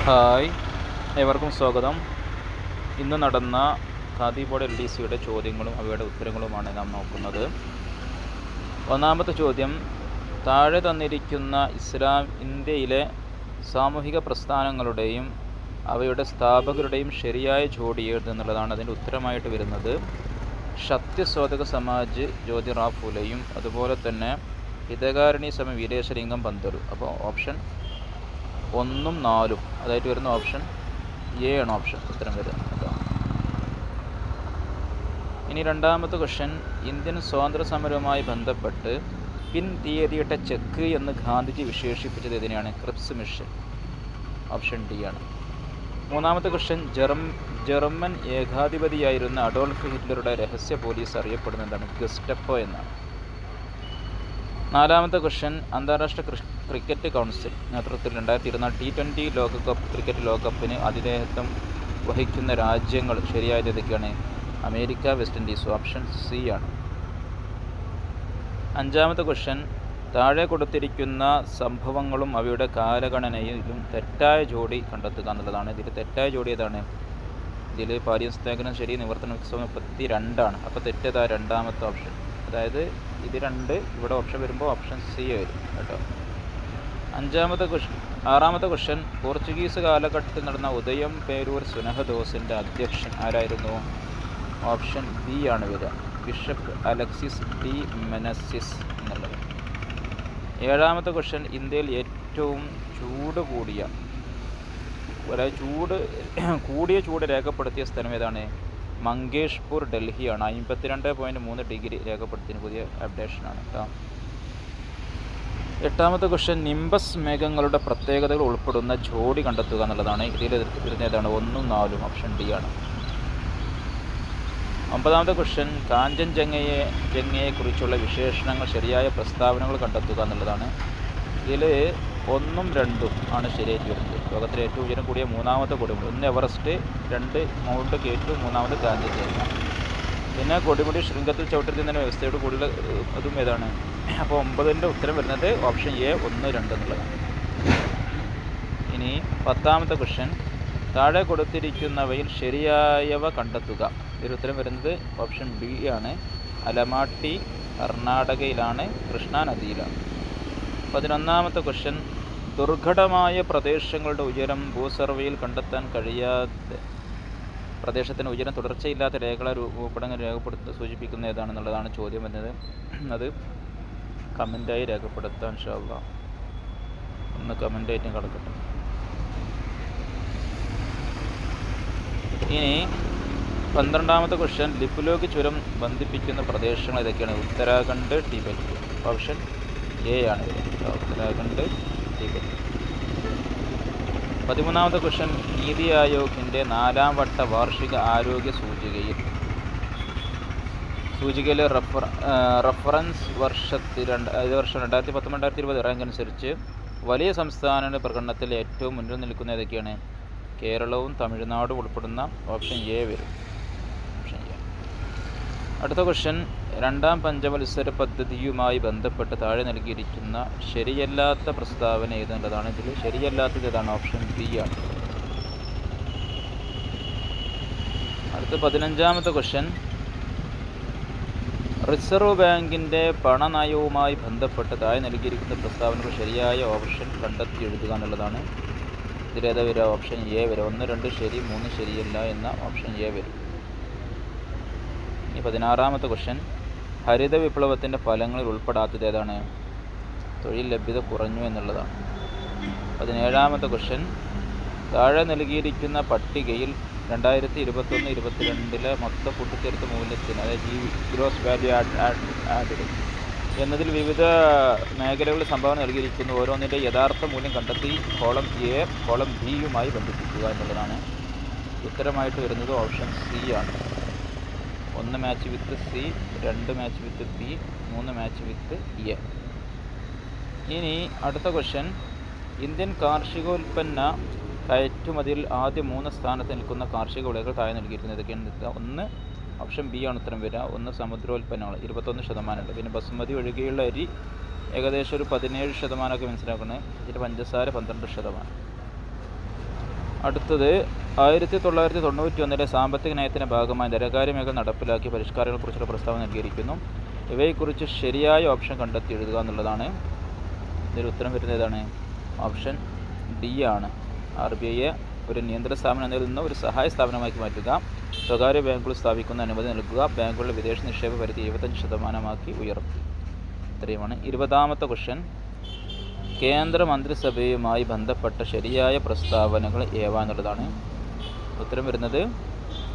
Hi, ഏവർക്കും സ്വാഗതം. ഇന്ന് നടന്ന ഖാദി ബോർഡ് LDCയുടെ ചോദ്യങ്ങളും അവയുടെ ഉത്തരങ്ങളുമാണ് നാം നോക്കുന്നത്. ഒന്നാമത്തെ ചോദ്യം, താഴെ തന്നിരിക്കുന്ന ഇന്ത്യയിലെ സാമൂഹിക പ്രസ്ഥാനങ്ങളുടെയും അവയുടെ സ്ഥാപകരുടെയും ശരിയായ ജോഡി എന്നുള്ളതാണ് അതിൻ്റെ ഉത്തരമായിട്ട് വരുന്നത്. സത്യശോധക സമാജ് ജ്യോതിറാവ് ഫുലെയും അതുപോലെ തന്നെ ഹിതകാരിണി സമ വീരേശലിംഗം പന്തലു. അപ്പോൾ ഓപ്ഷൻ 1ഉം 4ഉം അതായിട്ട് വരുന്ന ഓപ്ഷൻ എ ആണ് ഓപ്ഷൻ ഉത്തരം വരുന്നത്. ഇനി രണ്ടാമത്തെ ക്വസ്റ്റ്യൻ, ഇന്ത്യൻ സ്വാതന്ത്ര്യ സമരവുമായി ബന്ധപ്പെട്ട് പിൻ തീയതിയിട്ട ചെക്ക് എന്ന് ഗാന്ധിജി വിശേഷിപ്പിച്ചത് ഇതിനെയാണ്? Cripps mission. ഓപ്ഷൻ ഡി ആണ്. മൂന്നാമത്തെ ക്വസ്റ്റ്യൻ, ജർമ്മൻ ഏകാധിപതിയായിരുന്ന അഡോൾഫ് ഹിറ്റ്ലറുടെ രഹസ്യ പോലീസ് അറിയപ്പെടുന്നതാണ്? ഗെസ്റ്റപ്പോ എന്നാണ്. നാലാമത്തെ ക്വസ്റ്റ്യൻ, അന്താരാഷ്ട്ര ക്രിക്കറ്റ് കൗൺസിൽ നേതൃത്വത്തിൽ 2024 T20 ക്രിക്കറ്റ് ലോകകപ്പിന് ആതിഥേയത്വം വഹിക്കുന്ന രാജ്യങ്ങൾ ശരിയായത് ഏതൊക്കെയാണ്? America, west Indies. Option C ആണ്. അഞ്ചാമത്തെ ക്വസ്റ്റ്യൻ, താഴെ കൊടുത്തിരിക്കുന്ന സംഭവങ്ങളും അവയുടെ കാലഗണനയിലും തെറ്റായ ജോഡി കണ്ടെത്തുക എന്നുള്ളതാണ്. ഇതിൽ തെറ്റായ ജോഡി ഏതാണ്? ഇതിൽ പാരിസ്ഥിതികനം ശരി, നിവർത്തന വികസനം 32 അപ്പോൾ തെറ്റേതാ? രണ്ടാമത്തെ ഓപ്ഷൻ. അതായത് ഇത് 2 ഇവിടെ ഓപ്ഷൻ വരുമ്പോൾ ഓപ്ഷൻ സി വരും കേട്ടോ. ആറാമത്തെ ക്വസ്റ്റ്യൻ, പോർച്ചുഗീസ് കാലഘട്ടത്തിൽ നടന്ന ഉദയം പേരൂർ സുനഹദോസിൻ്റെ അധ്യക്ഷൻ ആരായിരുന്നു? ഓപ്ഷൻ ബി ആണ് വരിക, ബിഷപ്പ് അലക്സിസ് ഡി മെനസിസ് എന്നുള്ളത്. ഏഴാമത്തെ ക്വസ്റ്റ്യൻ, ഇന്ത്യയിൽ ഏറ്റവും ചൂട് കൂടിയ ചൂട് രേഖപ്പെടുത്തിയ സ്ഥലം ഏതാണ്? മങ്കേഷ്പൂർ, ഡൽഹിയാണ്. 52.3 ഡിഗ്രി രേഖപ്പെടുത്തിയ പുതിയ അപ്ഡേഷനാണ് കേട്ടോ. എട്ടാമത്തെ ക്വസ്റ്റ്യൻ, നിംബസ് മേഘങ്ങളുടെ പ്രത്യേകതകൾ ഉൾപ്പെടുന്ന ജോഡി കണ്ടെത്തുക എന്നുള്ളതാണ്. ഇതിൽ വരുന്നതാണ് 1ഉം 4ഉം. ഓപ്ഷൻ ഡി ആണ്. ഒമ്പതാമത്തെ ക്വസ്റ്റ്യൻ, കാഞ്ചൻജംഗയെക്കുറിച്ചുള്ള വിശേഷണങ്ങൾ ശരിയായ പ്രസ്താവനകൾ കണ്ടെത്തുക എന്നുള്ളതാണ്. ഇതിൽ 1ഉം 2ഉം ആണ് ശരിയായിട്ട് വരുന്നത്. ലോകത്തിലെ ഏറ്റവും ഉയരം കൂടിയ മൂന്നാമത്തെ കൊടുമുടി, 1 എവറസ്റ്റ്, 2 മൗണ്ട് കേറ്റു, 3 കാഞ്ചൻജംഗ. പിന്നെ കൊടുമുടി ശൃംഗത്തിൽ ചവിട്ടുന്നതിൻ്റെ വ്യവസ്ഥയോട് കൂടുതൽ അതും ഏതാണ്? അപ്പോൾ 9ൻ്റെ ഉത്തരം വരുന്നത് ഓപ്ഷൻ എ 1, 2 എന്നുള്ളതാണ്. ഇനി 10ാമത്തെ ക്വസ്റ്റ്യൻ, താഴെ കൊടുത്തിരിക്കുന്നവയിൽ ശരിയായവ കണ്ടെത്തുക. ഇതിൽ ഉത്തരം വരുന്നത് ഓപ്ഷൻ ബി ആണ്, അലമാട്ടി കർണാടകയിലാണ്, കൃഷ്ണ നദിയിലാണ്. 11ാമത്തെ ക്വസ്റ്റ്യൻ, ദുർഘടമായ പ്രദേശങ്ങളുടെ ഉയരം ഭൂസർവേയിൽ കണ്ടെത്താൻ കഴിയാതെ പ്രദേശത്തിൻ്റെ ഉയരം തുടർച്ചയില്ലാത്ത രേഖകളെ രേഖപ്പെടുത്തി സൂചിപ്പിക്കുന്ന ഏതാണെന്നുള്ളതാണ് ചോദ്യം വരുന്നത്. അത് കമൻ്റായി രേഖപ്പെടുത്താൻ ഇൻഷാ അല്ലാഹ് ഒന്ന് കമൻ്റായിട്ടും കിടക്കട്ടെ. ഇനി 12ാമത്തെ ക്വസ്റ്റ്യൻ, ലിപുലോക് ചുരം ബന്ധിപ്പിക്കുന്ന പ്രദേശങ്ങൾ ഏതൊക്കെയാണ്? ഉത്തരാഖണ്ഡ്, ടിബറ്റ്. ഓപ്ഷൻ എ ആണ്. ഉത്തരാഖണ്ഡ്, ടിബറ്റ്. 13ാമത്തെ ക്വസ്റ്റ്യൻ, നീതി ആയോഗിൻ്റെ 4ാം വട്ട വാർഷിക ആരോഗ്യ സൂചികയിലെ റഫറൻസ് വർഷം 2019-2020 റാങ്ക് അനുസരിച്ച് വലിയ സംസ്ഥാന പ്രകടനത്തിൽ ഏറ്റവും മുന്നിൽ നിൽക്കുന്ന ഏതൊക്കെയാണ്? കേരളവും തമിഴ്നാടും ഉൾപ്പെടുന്ന. ഓപ്ഷൻ എ വരും. Option A. അടുത്ത ക്വസ്റ്റ്യൻ, 2ാം പഞ്ചവത്സര പദ്ധതിയുമായി ബന്ധപ്പെട്ട് താഴെ നൽകിയിരിക്കുന്ന ശരിയല്ലാത്ത പ്രസ്താവന ഏതെന്നുള്ളതാണ്. ഇതിൽ ശരിയല്ലാത്തത് ഏതാണ്? ഓപ്ഷൻ ബി ആണ്. അടുത്ത 15ാമത്തെ ക്വസ്റ്റ്യൻ, റിസർവ് ബാങ്കിൻ്റെ പണനയവുമായി ബന്ധപ്പെട്ട് താഴെ നൽകിയിരിക്കുന്ന പ്രസ്താവനകൾ ശരിയായ ഓപ്ഷൻ കണ്ടെത്തി എഴുതുക എന്നുള്ളതാണ്. ഇതിലേതാ വരിക? ഓപ്ഷൻ എ വരും. 1, 2 ശരി, 3 ശരിയല്ല എന്ന ഓപ്ഷൻ എ വരും. ഇനി 16ാമത്തെ ക്വസ്റ്റ്യൻ, ഹരിത വിപ്ലവത്തിൻ്റെ ഫലങ്ങളിൽ ഉൾപ്പെടാത്തത് ഏതാണ്? തൊഴിൽ ലഭ്യത കുറഞ്ഞു എന്നുള്ളതാണ്. 17ാമത്തെ ക്വസ്റ്റ്യൻ, താഴെ നൽകിയിരിക്കുന്ന പട്ടികയിൽ 2021-22 മൊത്തം കൂട്ടിച്ചേർത്ത മൂല്യത്തിന്, അതായത് ഗ്രോസ് വാല്യൂ ആഡഡ് എന്നതിൽ വിവിധ മേഖലകളിൽ സംഭാവന നൽകിയിരിക്കുന്നു. ഓരോന്നിൻ്റെ യഥാർത്ഥ മൂല്യം കണ്ടെത്തി കോളം എ കോളം ബിയുമായി ബന്ധിപ്പിക്കുക എന്നുള്ളതാണ്. ഉത്തരമായിട്ട് വരുന്നത് ഓപ്ഷൻ സി ആണ്. 1 match with C, 2 match with B, 3 match with a. ഇനി അടുത്ത ക്വസ്റ്റ്യൻ, ഇന്ത്യൻ കാർഷികോൽപ്പന്ന കയറ്റുമതിയിൽ ആദ്യ 3 സ്ഥാനത്ത് നിൽക്കുന്ന കാർഷിക വിളകൾ താഴെ നൽകിയിരിക്കുന്നത് ഏതൊക്കെയാണ്? 1 ഓപ്ഷൻ ബി ആണ് ഉത്തരം വരിക. 1 സമുദ്രോൽപ്പന്നങ്ങൾ 21%. പിന്നെ ബസുമതി ഒഴികെയുള്ള അരി ഏകദേശം ഒരു 17% മനസ്സിലാക്കുന്നത്. ഇതിൽ പഞ്ചസാര 12%. അടുത്തത് 1991 സാമ്പത്തിക നയത്തിൻ്റെ ഭാഗമായി ധനകാര്യ മേഖല നടപ്പിലാക്കിയ പരിഷ്കാരങ്ങളെക്കുറിച്ചുള്ള പ്രസ്താവന നൽകിയിരിക്കുന്നു. ഇവയെക്കുറിച്ച് ശരിയായ ഓപ്ഷൻ കണ്ടെത്തി എഴുതുക എന്നുള്ളതാണ്. ഇതിൽ ഉത്തരം വരുന്നത് ഏതാണ്? ഓപ്ഷൻ ഡി ആണ്. RBIയെ ഒരു നിയന്ത്രണ സ്ഥാപനം എന്നതിൽ നിന്ന് ഒരു സഹായ സ്ഥാപനമാക്കി മാറ്റുക, സ്വകാര്യ ബാങ്കുകൾ സ്ഥാപിക്കുന്ന അനുമതി നൽകുക, ബാങ്കുകളുടെ വിദേശ നിക്ഷേപ പരിധി 75% ഉയർത്തി. ഇത്രയുമാണ്. 20ാമത്തെ ക്വസ്റ്റ്യൻ, കേന്ദ്ര മന്ത്രിസഭയുമായി ബന്ധപ്പെട്ട ശരിയായ പ്രസ്താവനകൾ ഏവ എന്നുള്ളതാണ്. ഉത്തരം വരുന്നത്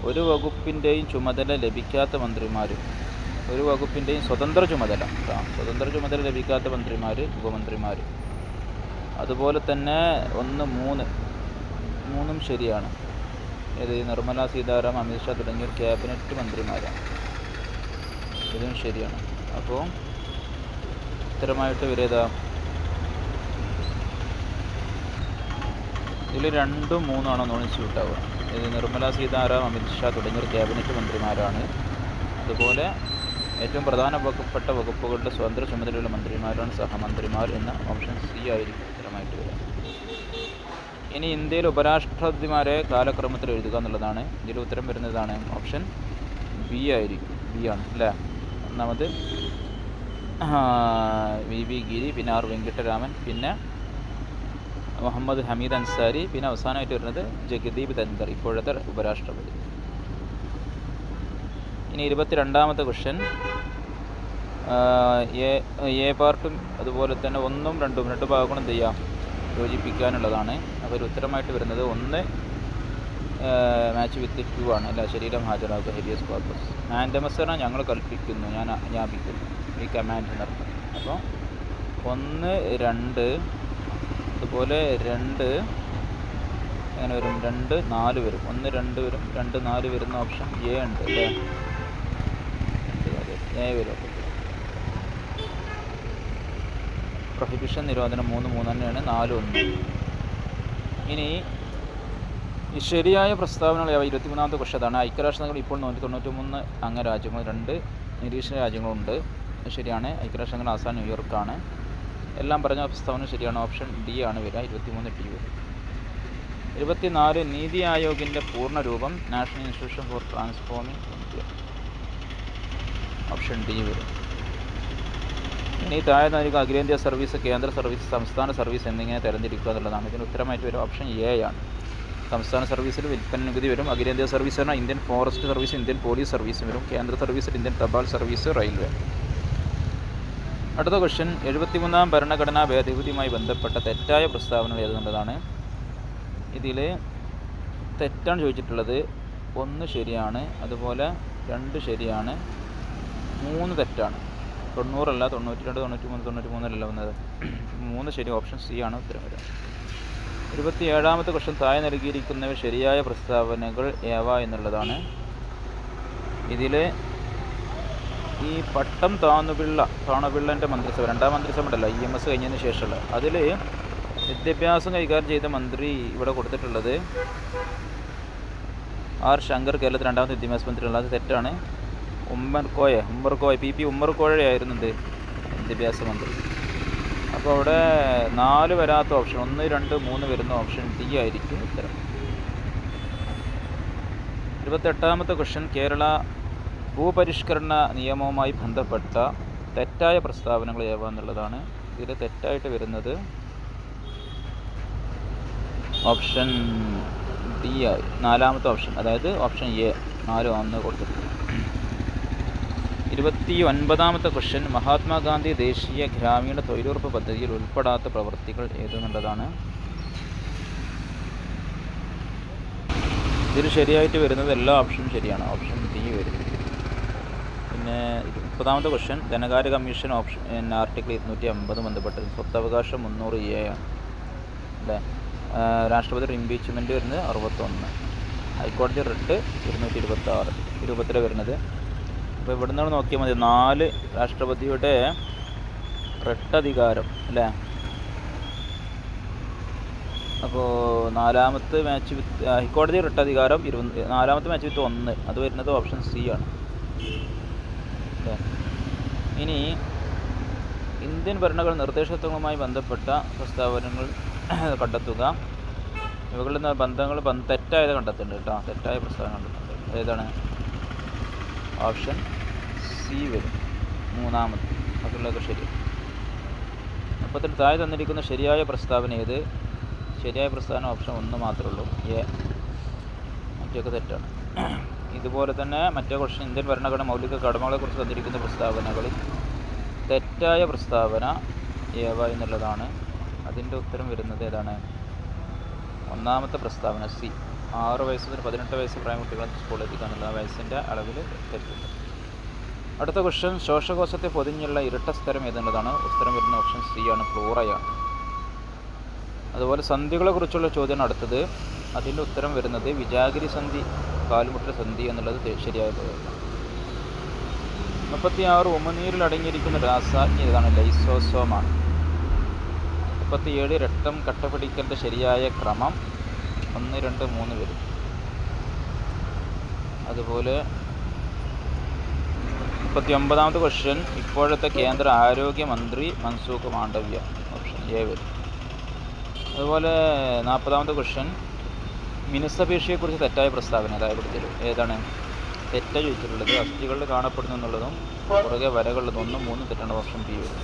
ഒരു വകുപ്പിൻ്റെയും ചുമതല ലഭിക്കാത്ത മന്ത്രിമാർ, ഒരു വകുപ്പിൻ്റെയും സ്വതന്ത്ര ചുമതല ലഭിക്കാത്ത മന്ത്രിമാർ, ഉപമന്ത്രിമാർ. അതുപോലെ തന്നെ 1, 3 മൂന്നും ശരിയാണ്. ഇത് നിർമ്മല സീതാരാമൻ, അമിത്ഷാ തുടങ്ങിയ ക്യാബിനറ്റ് മന്ത്രിമാരാണ്. ഇതും ശരിയാണ്. അപ്പോൾ ഉത്തരമായിട്ട് വരേതാ? ഇതിൽ 2ഉം 3ഉം ആണോ നോൺസ്യൂട്ട് ആവുക? ഇത് നിർമ്മല സീതാരാമൻ, അമിത്ഷാ തുടങ്ങിയ ക്യാബിനറ്റ് മന്ത്രിമാരാണ്. അതുപോലെ ഏറ്റവും പ്രധാനപ്പെട്ട വകുപ്പുകളുടെ സ്വതന്ത്ര ചുമതലയുള്ള മന്ത്രിമാരാണ് സഹമന്ത്രിമാർ എന്ന ഓപ്ഷൻ സി ആയിരിക്കും ഉത്തരമായിട്ട് വരിക. ഇനി ഇന്ത്യയിൽ ഉപരാഷ്ട്രപതിമാരെ കാലക്രമത്തിൽ എഴുതുക എന്നുള്ളതാണ്. ഇതിൽ ഉത്തരം വരുന്നതാണ് ഓപ്ഷൻ ബി ആയിരിക്കും. ബി ആണ് അല്ലേ? ഒന്നാമത് VV ഗിരി, പിന്നെ R വെങ്കിട്ടരാമൻ, പിന്നെ മുഹമ്മദ് ഹമീദ് അൻസാരി, പിന്നെ അവസാനമായിട്ട് വരുന്നത് ജഗദീപ് ധൻഖർ, ഇപ്പോഴത്തെ ഉപരാഷ്ട്രപതി. ഇനി 22ാമത്തെ ക്വസ്റ്റ്യൻ, എ പാർട്ടും അതുപോലെ തന്നെ 1ഉം 2ഉം 2 ഭാഗങ്ങളും എന്ത് ചെയ്യാം? യോജിപ്പിക്കാനുള്ളതാണ്. അപ്പോൾ ഒരു ഉത്തരമായിട്ട് വരുന്നത് 1 മാച്ച് വിത്ത് 2 ആണ്. അല്ല, ശരീരം ഹാജരാക്കുക, ഹെബിയസ് കോർപ്പസ്. മാൻഡമസറിനെ ഞങ്ങൾ കൽപ്പിക്കുന്നു, ഞാൻ ആജ്ഞാപിക്കുന്നു, ഈ കമാൻഡ് എന്നർത്ഥം. അപ്പോൾ 1, 2, അതുപോലെ 2 അങ്ങനെ വരും, 2, 4 വരും, 1, 2 വരും, 2, 4 വരുന്ന ഓപ്ഷൻ എ ഉണ്ട് അല്ലേ? എ വരും. പ്രൊഹിബിഷൻ, നിരോധനം 3 തന്നെയാണ്, 4 1. ഇനി ഈ ശരിയായ പ്രസ്താവനകൾ 23ാമത്തെ ക്വസ്റ്റ്യനാണ്. ഐക്യരാഷ്ട്രസംഘം ഇപ്പോൾ 193 അംഗരാജ്യങ്ങൾ, 2 നിരീക്ഷണ രാജ്യങ്ങളുണ്ട്. ശരിയാണ്. ഐക്യരാഷ്ട്രസംഘം ആസ്ഥാനം ന്യൂയോർക്കാണ്. എല്ലാം പറഞ്ഞ പ്രസ്താവന ശരിയാണ്. ഓപ്ഷൻ ഡി ആണ് വരിക. 23 D വരും. 24 നീതി ആയോഗിൻ്റെ പൂർണ്ണ രൂപം national institution for transforming India. Option D വരും. ഇനി താഴെ നൽകുക അഖിലേന്ത്യാ സർവീസ്, കേന്ദ്ര സർവീസ്, സംസ്ഥാന സർവീസ് എന്നിങ്ങനെ തരംതിരിക്കുക എന്നുള്ളതാണ്. ഇതിന് ഉത്തരമായിട്ട് വരും ഓപ്ഷൻ എ ആണ്. സംസ്ഥാന സർവീസിൽ വിൽപ്പന നികുതി വരും. അഖിലേന്ത്യാ സർവീസ് പറഞ്ഞാൽ Indian forest service, Indian police service വരും. കേന്ദ്ര സർവീസിൽ ഇന്ത്യൻ തപാൽ സർവീസ്, റെയിൽവേ. അടുത്ത ക്വസ്റ്റ്യൻ, 73ാം ഭരണഘടനാ ഭേദഗതിയുമായി ബന്ധപ്പെട്ട തെറ്റായ പ്രസ്താവനകൾ ഏതെന്നുള്ളതാണ്. ഇതിൽ തെറ്റാണ് ചോദിച്ചിട്ടുള്ളത്. 1 ശരിയാണ്, അതുപോലെ 2 ശരിയാണ്, 3 തെറ്റാണ്. 90 അല്ല, 92, 93, 93 വന്നത്. 3 ശരി. ഓപ്ഷൻ സി ആണ് ഉത്തരം വരിക. 27ാമത്തെ ക്വസ്റ്റ്യൻ, താഴെ നൽകിയിരിക്കുന്നവ ശരിയായ പ്രസ്താവനകൾ ഏവ എന്നുള്ളതാണ്. ഇതിൽ ഈ പട്ടം താണുപിള്ളൻ്റെ മന്ത്രിസഭ, 2ാം മന്ത്രിസഭ ഉണ്ടല്ലോ, EMS കഴിഞ്ഞതിന് ശേഷമുള്ള, അതിൽ വിദ്യാഭ്യാസം കൈകാര്യം ചെയ്ത മന്ത്രി ഇവിടെ കൊടുത്തിട്ടുള്ളത് R ശങ്കർ, കേരളത്തിൽ 2ാമത്തെ വിദ്യാഭ്യാസ മന്ത്രി ഉള്ളത്. തെറ്റാണ്. ഉമ്മർകോയ PP ഉമ്മർകോയയായിരുന്നത് വിദ്യാഭ്യാസ മന്ത്രി. അപ്പോൾ അവിടെ 4 വരാത്ത ഓപ്ഷൻ, 1, 2, 3 വരുന്ന ഓപ്ഷൻ ഡി ആയിരിക്കും ഉത്തരം. 28ാമത്തെ ക്വസ്റ്റ്യൻ, കേരള ഭൂപരിഷ്കരണ നിയമവുമായി ബന്ധപ്പെട്ട തെറ്റായ പ്രസ്താവനകൾ ഏവ എന്നുള്ളതാണ്. ഇതിൽ തെറ്റായിട്ട് വരുന്നത് ഓപ്ഷൻ ഡി ആയി, 4ാമത്തെ ഓപ്ഷൻ, അതായത് ഓപ്ഷൻ എ, 4 1 കൊടുത്തിട്ടുണ്ട്. 29ാമത്തെ ക്വസ്റ്റ്യൻ, മഹാത്മാഗാന്ധി ദേശീയ ഗ്രാമീണ തൊഴിലുറപ്പ് പദ്ധതിയിൽ ഉൾപ്പെടാത്ത പ്രവൃത്തികൾ ഏതെന്നുള്ളതാണ്. ഇതിൽ ശരിയായിട്ട് വരുന്നത് എല്ലാ ഓപ്ഷനും ശരിയാണ്. ഓപ്ഷൻ ഡി വരും. പിന്നെ 30ാമത്തെ ക്വസ്റ്റ്യൻ, ധനകാര്യ കമ്മീഷൻ ഓപ്ഷൻ ആർട്ടിക്കിൾ 250 ബന്ധപ്പെട്ടത് സ്വത്തവകാശം 300A ആണ് അല്ലേ? രാഷ്ട്രപതി ഇംപീച്ച്മെൻറ്റ് വരുന്നത് 61, ഹൈക്കോടതി റിട്ട് 226 രൂപത്തിലാണ് വരുന്നത്. അപ്പോൾ ഇവിടെ നിന്നാണ് നോക്കിയാൽ മതി. 4 രാഷ്ട്രപതിയുടെ റിട്ടധികാരം അല്ലേ? അപ്പോൾ 4ാമത്തെ മാച്ച് വിത്ത് ഹൈക്കോടതി റിട്ടധികാരം 4ാമത്തെ മാച്ച് വിത്ത് 1, അത് വരുന്നത് ഓപ്ഷൻ സി ആണ് അല്ലേ? ഇനി ഇന്ത്യൻ ഭരണഘടന നിർദ്ദേശത്വങ്ങളുമായി ബന്ധപ്പെട്ട പ്രസ്താവനകൾ കണ്ടെത്തുക. ഇവകളിൽ നിന്ന് ബന്ധങ്ങൾ തെറ്റായത് കണ്ടെത്തുന്നുണ്ട് കേട്ടോ. തെറ്റായ പ്രസ്താവന കണ്ടെത്തുന്നുണ്ട്. ഏതാണ്? ഓപ്ഷൻ സി വരും, മൂന്നാമത്. ബാക്കിയുള്ളതൊക്കെ ശരി. അപ്പോൾ താഴെ തന്നിരിക്കുന്ന ശരിയായ പ്രസ്താവന ഏത്? ശരിയായ പ്രസ്താവന ഓപ്ഷൻ 1 മാത്രമേ ഉള്ളൂ, എ. മറ്റൊക്കെ തെറ്റാണ്. ഇതുപോലെ തന്നെ മറ്റേ ക്വസ്റ്റ്യൻ, ഇന്ത്യൻ ഭരണഘടന മൗലിക കടമകളെക്കുറിച്ച് തന്നിരിക്കുന്ന പ്രസ്താവനകളിൽ തെറ്റായ പ്രസ്താവന ഏവ എന്നുള്ളതാണ്. അതിൻ്റെ ഉത്തരം വരുന്നത് ഏതാണ്? ഒന്നാമത്തെ പ്രസ്താവന സി. 6 വയസ്സ് മുതൽ 18 വയസ്സ് പ്രായം കുട്ടികളെ സ്കൂളിൽ എത്തിക്കാനുള്ള വയസ്സിൻ്റെ അളവിൽ തെറ്റുണ്ട്. അടുത്ത ക്വസ്റ്റ്യൻ, ശ്വാസകോശത്തെ പൊതിഞ്ഞുള്ള ഇരട്ട സ്ഥലം ഏതെന്നുള്ളതാണ്. ഉത്തരം വരുന്ന ഓപ്ഷൻ സി ആണ്, പ്ലൂറയാണ്. അതുപോലെ സന്ധികളെക്കുറിച്ചുള്ള ചോദ്യം അടുത്തത്. അതിൻ്റെ ഉത്തരം വരുന്നത് വിജാഗിരി സന്ധി, കാൽമുട്ടൽ സന്ധി എന്നുള്ളത് ശരിയായ പ്രയോഗം. 36 ഉമിനീരിൽ അടങ്ങിയിരിക്കുന്ന രാസാഗ്നി ഏതാണ്? ലൈസോസോമാണ്. 37 രക്തം കട്ടപിടിക്കലിൻ്റെ ശരിയായ ക്രമം 1, 2, 3 വരും. അതുപോലെ 39ാമത്തെ ക്വസ്റ്റ്യൻ, ഇപ്പോഴത്തെ കേന്ദ്ര ആരോഗ്യമന്ത്രി മൻസുഖ് മാണ്ഡവ്യ. ഓപ്ഷൻ എ വരും. അതുപോലെ 40ാമത്തെ ക്വസ്റ്റ്യൻ, മിനുസപേക്ഷിയെക്കുറിച്ച് തെറ്റായ പ്രസ്താവന രേഖപ്പെടുത്തൽ ഏതാണ്? തെറ്റായി ചോദിച്ചിട്ടുള്ളത് അസ്ഥികളിൽ കാണപ്പെടുന്നു എന്നുള്ളതും പുറകെ വരകളുള്ളതും 1, 3 തെറ്റാണ്. ഓപ്ഷൻ ബി വരും.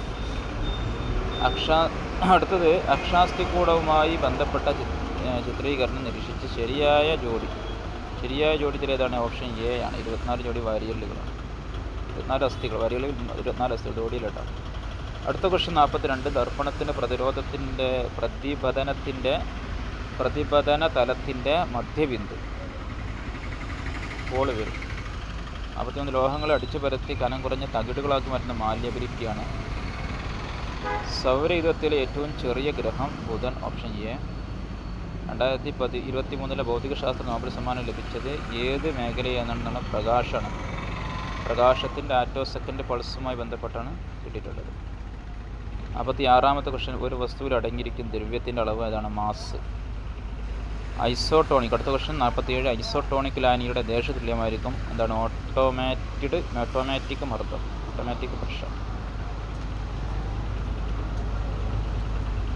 അടുത്തത്, അക്ഷാസ്ഥികൂടവുമായി ബന്ധപ്പെട്ട ചിത്രീകരണം നിരീക്ഷിച്ച് ശരിയായ ജോഡി ഏതാണ്? ഓപ്ഷൻ എ ആണ്. 24 ജോഡി വാരിയലുകളാണ്. 24 അസ്ഥികൾ, വരികളിൽ 24 അസ്ഥികൾ, ജോഡിയിലിട്ടാണ്. അടുത്ത ക്വസ്റ്റ്യൻ 42, ദർപ്പണത്തിൻ്റെ പ്രതിപതന തലത്തിൻ്റെ മധ്യബിന്ദു പോള് വരും. 41, ലോഹങ്ങളെ അടിച്ചു പരത്തി കനം കുറഞ്ഞ തകിടുകളാക്കി മാറ്റുന്ന മാല്യബിലിറ്റിയാണ്. സൗരയുധത്തിലെ ഏറ്റവും ചെറിയ ഗ്രഹം ബുധൻ. Option A. 2023 ഭൗതികശാസ്ത്ര നോബൽ സമ്മാനം ലഭിച്ചത് ഏത് മേഖലയെന്നാണ്? പ്രകാശമാണ്. പ്രകാശത്തിൻ്റെ ആറ്റോസെക്കൻഡ് പൾസുമായി ബന്ധപ്പെട്ടാണ് കിട്ടിയിട്ടുള്ളത്. 46ാമത്തെ ക്വസ്റ്റ്യൻ, ഒരു വസ്തുവിൽ അടങ്ങിയിരിക്കുന്ന ദ്രവ്യത്തിൻ്റെ അളവ് ഏതാണ്? മാസ്. ഐസോട്ടോണിക്. അടുത്ത ക്വസ്റ്റ്യൻ 47, ഐസോട്ടോണിക് ലാനിയുടെ ദേശതുല്യമായിരിക്കും എന്താണ്? ഓട്ടോമാറ്റിക് മർദ്ദം, ഓട്ടോമാറ്റിക് പ്രഷർ.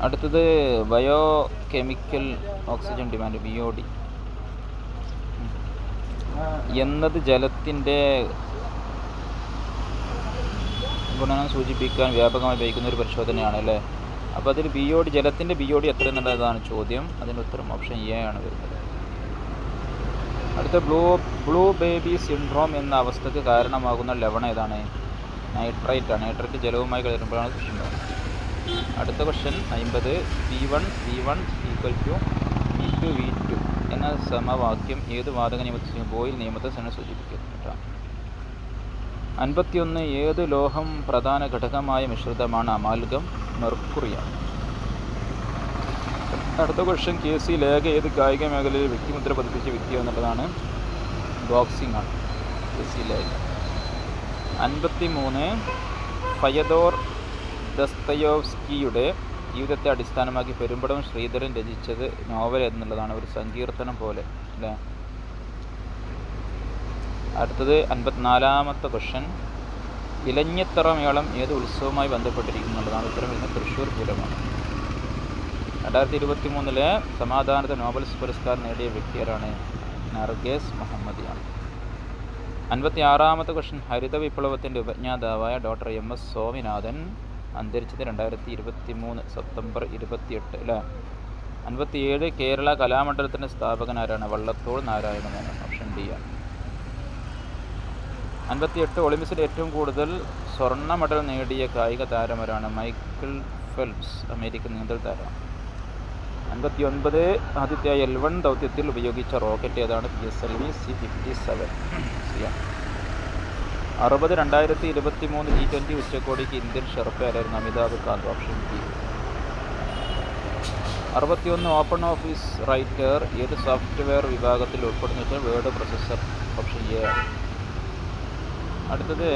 അടുത്തത് bio chemical oxygen demand, BOD എന്നത് ജലത്തിൻ്റെ ഗുണനം സൂചിപ്പിക്കാൻ വ്യാപകമായി ഉപയോഗിക്കുന്ന ഒരു പരിശോധനയാണ് അല്ലേ. അപ്പോൾ അതിൽ ജലത്തിൻ്റെ BOD എത്ര എന്നുള്ളതാണ് ചോദ്യം. അതിൻ്റെ ഉത്തരം ഓപ്ഷൻ എ ആണ് വരുന്നത്. അടുത്ത ബ്ലൂ ബേബി സിൻഡ്രോം എന്ന അവസ്ഥക്ക് കാരണമാകുന്ന ലവണം ഏതാണ്? നൈട്രേറ്റ് ആണ്. നൈട്രേറ്റ് ജലവുമായി കലരുമ്പോഴാണ് കൃഷി ഉണ്ടാകുന്നത്. അടുത്ത ക്വസ്റ്റ്യൻ 50, V1 = V2 എന്ന സമവാക്യം ഏത് വാതക നിയമത്തെ, ബോയിൽ നിയമത്തെ സൂചിപ്പിക്കുന്നു കേട്ടോ. 51, ഏത് ലോഹം പ്രധാന ഘടകമായ മിശ്രിതമാണ്? അമാൽഗം, മെർക്കുറിയാണ്. അടുത്ത ക്വസ്റ്റ്യൻ, KC ലേഖ ഏത് കായിക മേഖലയിൽ വ്യക്തിമുദ്ര പതിപ്പിച്ച വ്യക്തി എന്നുള്ളതാണ്? ബോക്സിംഗ് ആണ് KC ലേഖ. 53, ഫയദോർ ദസ്തയോവ്സ്കിയുടെ ജീവിതത്തെ അടിസ്ഥാനമാക്കി പെരുമ്പടവം ശ്രീധരൻ രചിച്ചത് നോവൽ എന്നുള്ളതാണ്? ഒരു സങ്കീർത്തനം പോലെ അല്ലേ. അടുത്തത് 54ാമത്തെ ക്വസ്റ്റ്യൻ, ഇലഞ്ഞിത്തറ മേളം ഏത് ഉത്സവവുമായി ബന്ധപ്പെട്ടിരിക്കുന്നുള്ളതാണ്? ഉത്തരം വരുന്നത് തൃശ്ശൂർ പൂരമാണ്. 2023 സമാധാനത്തെ നോബൽ പുരസ്കാരം നേടിയ വ്യക്തിയാരാണ്? നർഗേസ് മുഹമ്മദിയാണ്. 56ാമത്തെ ക്വസ്റ്റ്യൻ, ഹരിത വിപ്ലവത്തിൻ്റെ ഉപജ്ഞാതാവായ ഡോക്ടർ MS സ്വാമിനാഥൻ അന്തരിച്ചത് 2023 സെപ്റ്റംബർ 28 അല്ലേ. 57, കേരള കലാമണ്ഡലത്തിൻ്റെ സ്ഥാപകനാരാണ്? വള്ളത്തോൾ നാരായണ മേനോൻ. ഓപ്ഷൻ ഡി ആണ്. 58, ഒളിമ്പിക്സിൽ ഏറ്റവും കൂടുതൽ സ്വർണ്ണ മെഡൽ നേടിയ കായിക താരമാരാണ്? മൈക്കിൾ ഫെൽപ്സ്, അമേരിക്കൻ നീന്തൽ താരം. 59, ആദ്യത്തെ L1 ദൗത്യത്തിൽ ഉപയോഗിച്ച റോക്കറ്റ് ഏതാണ്? PSLV C-57. 60, 2023 G20 ഉച്ചകോടിക്ക് ഇന്ത്യൻ ഷെർപ്പ ആരായിരുന്നു? Amitabh Kant. Option B. 61, Open Office Writer ഏത് സോഫ്റ്റ്വെയർ വിഭാഗത്തിൽ ഉൾപ്പെടുന്ന വെച്ചാൽ വേർഡ് പ്രൊസസ്സർ. Option A. അടുത്തത്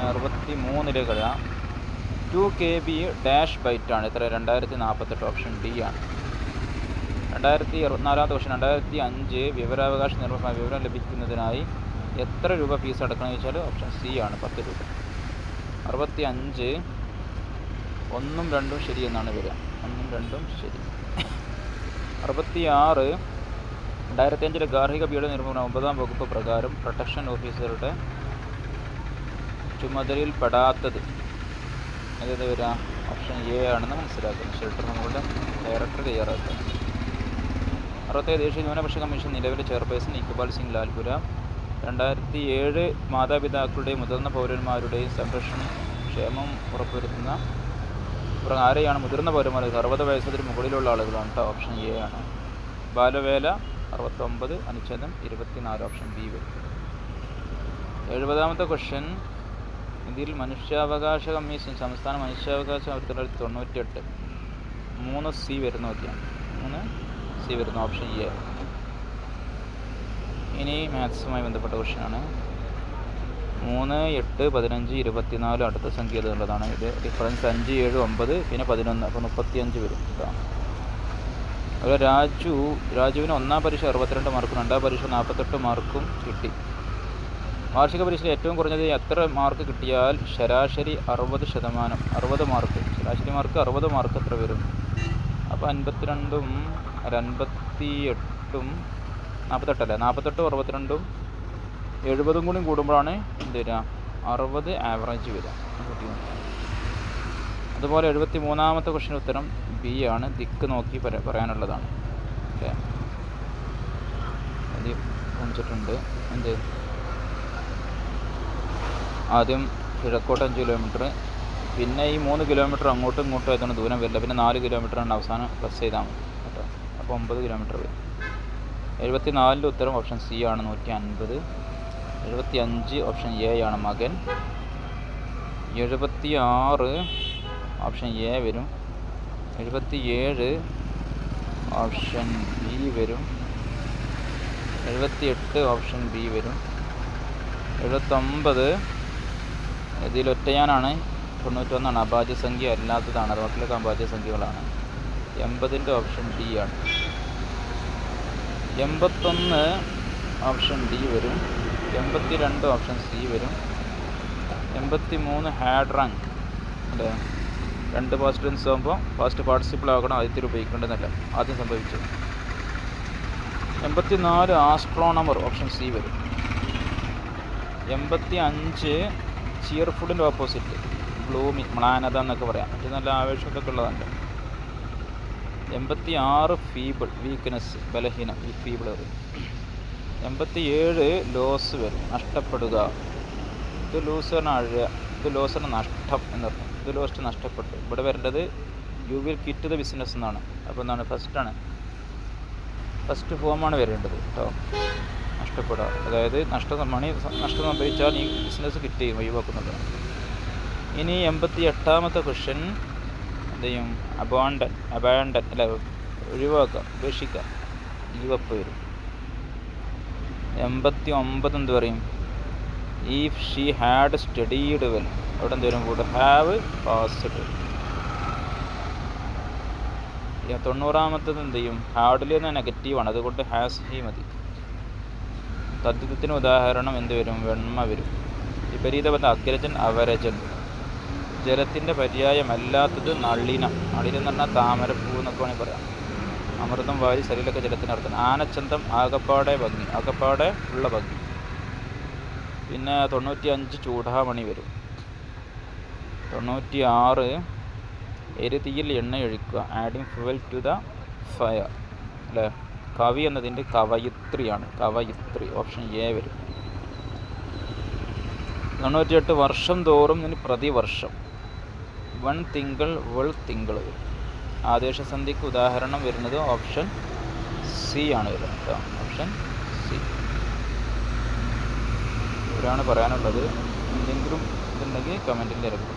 63 2 KB ഡാഷ് ബൈറ്റാണ്. എത്ര? 2048. ഓപ്ഷൻ ഡി ആണ്. 2024 ക്വസ്റ്റ്യൻ, 2005 വിവരാവകാശ നിയമമായ വിവരം ലഭിക്കുന്നതിനായി എത്ര രൂപ ഫീസ് അടക്കണമെന്ന് വെച്ചാൽ ഓപ്ഷൻ സി ആണ്, 10 രൂപ. 65, 1ഉം 2ഉം ശരി എന്നാണ് വരിക. 1ഉം 2ഉം ശരി. 66 2005 ഗാർഹിക പീഡന നിർമ്മാണ 9-ാം വകുപ്പ് പ്രകാരം പ്രൊട്ടക്ഷൻ ഓഫീസറുടെ ചുമതലയിൽപ്പെടാത്തത് ഏത് വരിക? ഓപ്ഷൻ എ ആണെന്ന് മനസ്സിലാക്കുന്നു. ഷെൽട്ടർ ഹോമുകളുടെ ഡയറക്ടർ തയ്യാറാക്കുക. 67 ദേശീയ ന്യൂനപക്ഷ കമ്മീഷൻ നിലവിലെ ചെയർപേഴ്സൺ ഇക്ബാൽ സിംഗ് ലാൽപുര. 2007 മാതാപിതാക്കളുടെയും മുതിർന്ന പൗരന്മാരുടെയും സംരക്ഷണം ക്ഷേമം ഉറപ്പുവരുത്തുന്ന ആരെയാണ്? മുതിർന്ന പൗരന്മാർ 60 വയസ്സിന് മുകളിലുള്ള ആളുകളാണ് കേട്ടോ. ഓപ്ഷൻ എ ആണ്. ബാലവേല 69 അനുച്ഛേദം 24 ഓപ്ഷൻ ബി വരും. 70-ാമത്തെ ക്വസ്റ്റ്യൻ. ഇതിൽ മനുഷ്യാവകാശ കമ്മീഷൻ സംസ്ഥാന മനുഷ്യാവകാശ 1998 3C വരുന്ന നോക്കിയാണ്. 3C വരുന്ന ഓപ്ഷൻ എ. ഇനി മാത്സുമായി ബന്ധപ്പെട്ട ക്വസ്റ്റ്യനാണ്. 3, 8, 15, 24 അടുത്ത സംഖ്യ എന്നുള്ളതാണ്. ഇത് ഡിഫറൻസ് 5, 7, 9 പിന്നെ 11 അപ്പോൾ 35 വരും കേട്ടോ. അതുപോലെ രാജുവിന് 1-ാം പരീക്ഷ 62 മാർക്കും 2-ാം പരീക്ഷ 48 മാർക്കും കിട്ടി. വാർഷിക പരീക്ഷയിൽ ഏറ്റവും കുറഞ്ഞത് എത്ര മാർക്ക് കിട്ടിയാൽ ശരാശരി 60%, 60 മാർക്ക്, ശരാശരി മാർക്ക് 60 മാർക്ക് എത്ര വരും? അപ്പോൾ 52ഉം 58ഉം 48 അല്ലേ, 48ഉം 62ഉം 70ഉം കൂടി കൂടുമ്പോഴാണ് എന്ത് വരിക? 60 ആവറേജ് വരിക. അതുപോലെ 73-ാമത്തെ ക്വസ്റ്റ്യൻ ഉത്തരം ബി ആണ്. ദിക്ക് നോക്കി പറയാനുള്ളതാണ് അല്ലേ. അത് കാണിച്ചിട്ടുണ്ട്. എന്ത്? ആദ്യം കിഴക്കോട്ട് 5 കിലോമീറ്റർ, പിന്നെ ഈ 3 കിലോമീറ്റർ അങ്ങോട്ടും ഇങ്ങോട്ടും ആയതാണ് ദൂരം വരില്ല. പിന്നെ 4 കിലോമീറ്ററാണ് അവസാനം പ്ലസ് ചെയ്താൽ മതി കേട്ടോ. അപ്പോൾ 9 കിലോമീറ്റർ വരും. 74-ൻ്റെ ഉത്തരം ഓപ്ഷൻ സി ആണ് 150. 75 ഓപ്ഷൻ എ ആണ് മകൻ. 76 ഓപ്ഷൻ എ വരും. 77 ഓപ്ഷൻ ബി വരും. 78 ഓപ്ഷൻ ബി വരും. 79 ഇതിലൊറ്റയാനാണ്. 91 അഭാജ്യസംഖ്യ അല്ലാത്തതാണ്. അത് ബാക്കിയൊക്കെ അഭാജ്യസംഖ്യകളാണ്. 80ൻ്റെ ഓപ്ഷൻ ഡി ആണ്. 81 ഓപ്ഷൻ ഡി വരും. 82 ഓപ്ഷൻ സി വരും. 83 ഹാഡ് റാങ്ക് അല്ലേ. 2 പാസ്റ്റ് ടെൻസ് ആകുമ്പോൾ പാസ്റ്റ് പാർട്ടിസിപ്പിൾ ആകണം, ആദ്യത്തിൽ ഉപയോഗിക്കേണ്ടതല്ല, ആദ്യം സംഭവിച്ചു. 84 ആസ്ട്രോണമർ ഓപ്ഷൻ സി വരും. 85 ചിയർഫുഡിൻ്റെ ഓപ്പോസിറ്റ് ഗ്ലൂമി, മ്ലാനത എന്നൊക്കെ പറയാം, മറ്റു നല്ല ആവേശമൊക്കെ ഉള്ളതല്ല. 86 ഫീബിൾ, വീക്ക്നെസ്, ബലഹീനം, ഈ ഫീബിൾ വരും. 87 ലോസ് വരും, നഷ്ടപ്പെടുക. ഇത് ലൂസ് പറഞ്ഞാൽ അഴുക, ഇത് ലോസ് പറഞ്ഞാൽ നഷ്ടം എന്നർത്ഥം. ഇത് ലോസ്റ്റ് നഷ്ടപ്പെട്ടു. ഇവിടെ വരേണ്ടത് you will kit the business എന്നാണ്. അപ്പോൾ എന്താണ്? ഫസ്റ്റ് ഫോമാണ് വരേണ്ടത് കേട്ടോ. നഷ്ടപ്പെടുക, അതായത് നഷ്ടം സംഭവിച്ചാൽ ഈ ബിസിനസ് കിറ്റ് ചെയ്യും, ഒഴിവാക്കുന്നതാണ്. ഇനി 88-ാമത്തെ ക്വസ്റ്റ്യൻ എന്ത് ചെയ്യും? അബാൻഡൻ അല്ല, ഒഴിവാക്കുക, ഉപേക്ഷിക്കുക, ഗീവപ്പ് വരും. 89 എന്ത് പറയും? If she had studied well, അവിടെ എന്ത് വരും? കൂടെ ഹാവ് പാസ്ഡ്. 90-ാമത്തത് എന്ത് ചെയ്യും? ഹാർഡ്ലി എന്ന നെഗറ്റീവാണ്, അതുകൊണ്ട് ഹാസ് ഹി മതി. തദ്ധിതത്തിന് ഉദാഹരണം എന്ത് വരും? വെണ്മ വരും. വിപരീതബന്ധം അഗ്രജൻ, അവരജൻ. ജലത്തിൻ്റെ പര്യായമല്ലാത്തത് നളിനം. നളിനം എന്ന് പറഞ്ഞാൽ താമരപ്പൂ എന്നൊക്കെ വേണമെങ്കിൽ പറയാം. അമൃതം വാരി ശരീരമൊക്കെ ജലത്തിനർത്ഥം. ആനച്ചന്തം, ആകപ്പാടെ ഭംഗി, ആകപ്പാടെ ഉള്ള ഭംഗി. പിന്നെ 95 ചൂടാമണി വരും. 96 എരുതിയിൽ എണ്ണയൊഴിക്കുക, adding fuel to the fire അല്ലേ. കവി എന്നതിൻ്റെ കവയിത്രിയാണ്, കവയിത്രി, ഓപ്ഷൻ എ വരും. 98 വർഷം തോറും പ്രതിവർഷം. വൺ തിങ്കൾ, വെൾ തിങ്കൾ വരും. ആദേശസന്ധിക്ക് ഉദാഹരണം വരുന്നത് ഓപ്ഷൻ സി ആണ് വരുന്നത് കേട്ടോ. Option C. ഇവരാണ് പറയാനുള്ളത്. എന്തെങ്കിലും ഇതുണ്ടെങ്കിൽ കമൻറ്റിൽ രേഖപ്പെടുത്തുക.